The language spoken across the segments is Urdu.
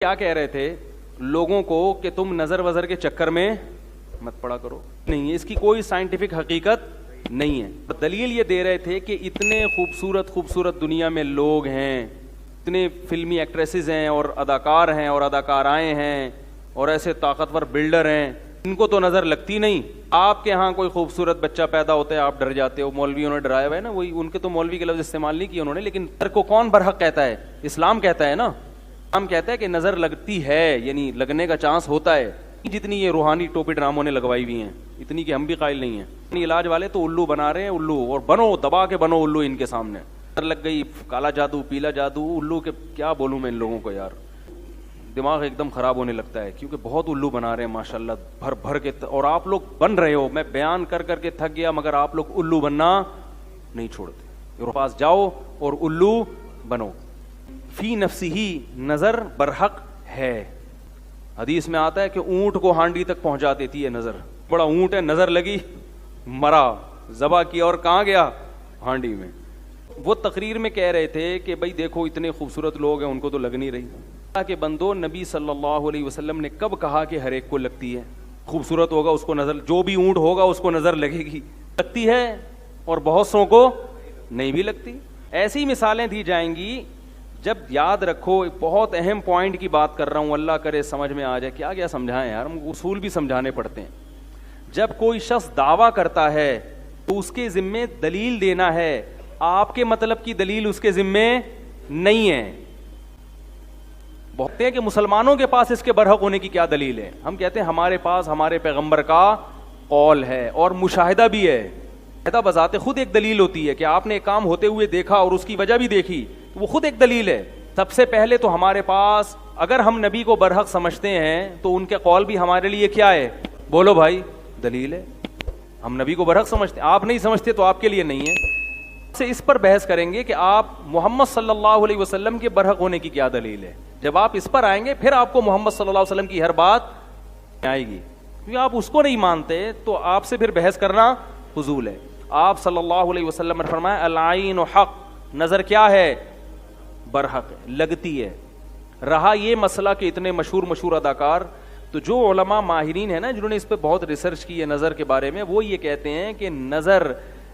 کیا کہہ رہے تھے لوگوں کو کہ تم نظر وظر کے چکر میں مت پڑا کرو. نہیں, اس کی کوئی سائنٹیفک حقیقت نہیں ہے. دلیل یہ دے رہے تھے کہ اتنے خوبصورت دنیا میں لوگ ہیں, اتنے فلمی ایکٹریسز ہیں اور اداکار ہیں اور اداکارائیں ہیں اور ایسے طاقتور بلڈر ہیں, ان کو تو نظر لگتی نہیں. آپ کے ہاں کوئی خوبصورت بچہ پیدا ہوتا ہے آپ ڈر جاتے ہو, مولویوں نے ڈرایا ہوا ہے نا, وہی ان کے تو مولوی کے لفظ استعمال نہیں کیے انہوں نے, لیکن نظر کو کون برحق کہتا ہے؟ اسلام کہتا ہے نا. اسلام کہتا ہے کہ نظر لگتی ہے, یعنی لگنے کا چانس ہوتا ہے. جتنی یہ روحانی ٹوپی ڈراموں نے لگوائی ہوئی ہیں اتنی کہ ہم بھی قائل نہیں ہیں. علاج والے تو الو بنا رہے ہیں, الو, اور بنو, دبا کے بنو الو ان کے سامنے. لگ گئی کالا جادو, پیلا جادو, الو کے کیا بولوں میں ان لوگوں کو یار, دماغ ایک دم خراب ہونے لگتا ہے کیونکہ بہت الو بنا رہے ہیں ماشاءاللہ بھر بھر کے, اور آپ لوگ بن رہے ہو. میں بیان کر کر کے تھک گیا, مگر آپ لوگ الو بننا نہیں چھوڑتے. پاس جاؤ اور الو بنو. فی نفسی نظر برحق ہے. حدیث میں آتا ہے کہ اونٹ کو ہانڈی تک پہنچا دیتی ہے نظر. بڑا اونٹ ہے, نظر لگی, مرا, ذبح کیا اور کہاں گیا؟ ہانڈی میں. وہ تقریر میں کہہ رہے تھے کہ بھائی دیکھو اتنے خوبصورت لوگ ہیں ان کو تو لگ نہیں رہی. کہ بندو, نبی صلی اللہ علیہ وسلم نے کب کہا کہ ہر ایک کو لگتی ہے؟ خوبصورت ہوگا اس کو نظر, جو بھی اونٹ ہوگا اس کو نظر لگے گی. لگتی ہے اور بہت سو کو نہیں بھی لگتی. ایسی مثالیں دی جائیں گی. جب یاد رکھو, بہت اہم پوائنٹ کی بات کر رہا ہوں, اللہ کرے سمجھ میں آ جائے. کیا سمجھائیں یار, ہم اصول بھی سمجھانے پڑتے ہیں. جب کوئی شخص دعویٰ کرتا ہے تو اس کے ذمے دلیل دینا ہے. آپ کے مطلب کی دلیل اس کے ذمے نہیں ہے. بہتے ہیں کہ مسلمانوں کے پاس اس کے برحق ہونے کی کیا دلیل ہے. ہم کہتے ہیں ہمارے پاس ہمارے پیغمبر کا قول ہے اور مشاہدہ بھی ہے. مشاہدہ بذات خود ایک دلیل ہوتی ہے کہ آپ نے ایک کام ہوتے ہوئے دیکھا اور اس کی وجہ بھی دیکھی, تو وہ خود ایک دلیل ہے. سب سے پہلے تو ہمارے پاس, اگر ہم نبی کو برحق سمجھتے ہیں تو ان کے قول بھی ہمارے لیے کیا ہے؟ بولو بھائی, دلیل ہے. ہم نبی کو برحق سمجھتے ہیں, آپ نہیں سمجھتے تو آپ کے لیے نہیں ہے. سے اس پر بحث کریں گے کہ آپ محمد صلی اللہ علیہ وسلم کے برحق ہونے کی کیا دلیل ہے. جب آپ اس پر آئیں گے پھر آپ کو محمد صلی اللہ علیہ وسلم کی ہر بات آئے گی, کیونکہ آپ اس کو نہیں مانتے تو آپ سے پھر بحث کرنا فضول ہے. آپ صلی اللہ علیہ وسلم نے فرمایا العین حق, نظر کیا ہے؟ برحق ہے, لگتی ہے. رہا یہ مسئلہ کہ اتنے مشہور اداکار, تو جو علماء ماہرین ہیں نا جنہوں نے اس پہ بہت ریسرچ کی ہے نظر کے بارے میں, وہ یہ کہتے ہیں کہ نظر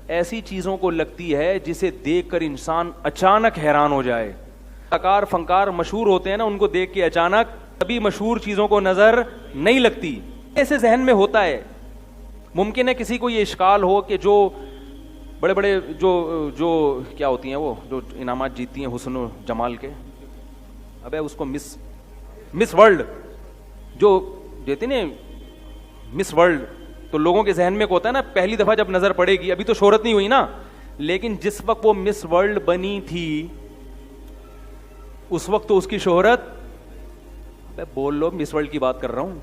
ایسی چیزوں کو لگتی ہے جسے دیکھ کر انسان اچانک حیران ہو جائے. اداکار فنکار مشہور ہوتے ہیں نا, ان کو دیکھ کے اچانک کبھی مشہور چیزوں کو نظر نہیں لگتی. ایسے ذہن میں ہوتا ہے. ممکن ہے کسی کو یہ اشکال ہو کہ جو بڑے جو کیا ہوتی ہیں وہ جو انعامات جیتی ہیں حسن و جمال کے, ابے اس کو مس ورلڈ جو دیتے نا, مس ورلڈ, تو لوگوں کے ذہن میں کو ہوتا ہے نا پہلی دفعہ جب نظر پڑے گی, ابھی تو شہرت نہیں ہوئی نا, لیکن جس وقت وہ مس ورلڈ بنی تھی اس وقت تو اس کی شہرت, بول لو مس ورلڈ کی بات کر رہا ہوں.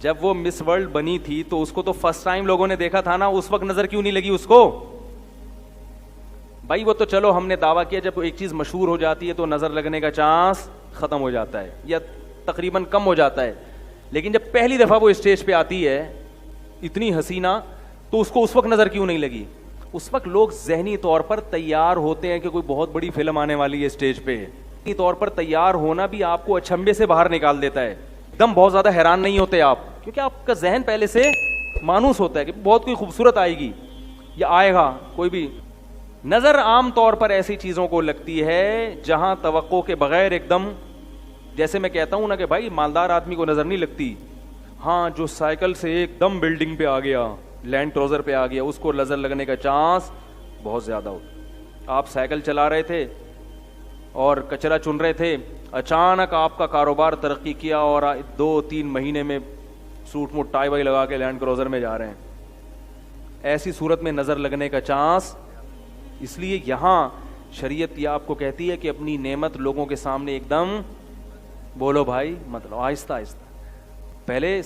جب وہ مس ورلڈ بنی تھی تو اس کو تو فرسٹ ٹائم لوگوں نے دیکھا تھا نا, اس وقت نظر کیوں نہیں لگی اس کو؟ بھائی وہ تو چلو ہم نے دعویٰ کیا جب ایک چیز مشہور ہو جاتی ہے تو نظر لگنے کا چانس ختم ہو جاتا ہے یا تقریباً کم ہو جاتا ہے. لیکن جب پہلی دفعہ وہ اسٹیج پہ آتی ہے اتنی حسینہ, تو اس کو اس وقت نظر کیوں نہیں لگی؟ اس وقت لوگ ذہنی طور پر تیار ہوتے ہیں کہ کوئی بہت بڑی فلم آنے والی ہے اسٹیج پہ. ذہنی طور پر تیار ہونا بھی آپ کو اچھمبے سے باہر نکال دیتا ہے. ایک دم بہت زیادہ حیران نہیں ہوتے آپ, کیونکہ آپ کا ذہن پہلے سے مانوس ہوتا ہے کہ بہت کوئی خوبصورت آئے گی یا آئے گا کوئی بھی. نظر عام طور پر ایسی چیزوں کو لگتی ہے جہاں توقع کے بغیر ایک دم, جیسے میں کہتا ہوں نا کہ بھائی مالدار آدمی کو نظر نہیں لگتی, ہاں جو سائیکل سے ایک دم بلڈنگ پہ آ گیا, لینڈ کروزر پہ آ گیا, اس کو نظر لگنے کا چانس بہت زیادہ ہوتا. آپ سائیکل چلا رہے تھے اور کچرا چن رہے تھے, اچانک آپ کا کاروبار ترقی کیا اور 2-3 مہینے میں سوٹ موٹ ٹائی وائی لگا کے لینڈ کروزر میں جا رہے ہیں. ایسی صورت میں نظر لگنے کا چانس, اس لیے یہاں شریعت یہ آپ کو کہتی ہے کہ اپنی نعمت لوگوں کے سامنے ایک دم بولو بھائی, مطلب آہستہ آہستہ. پہلے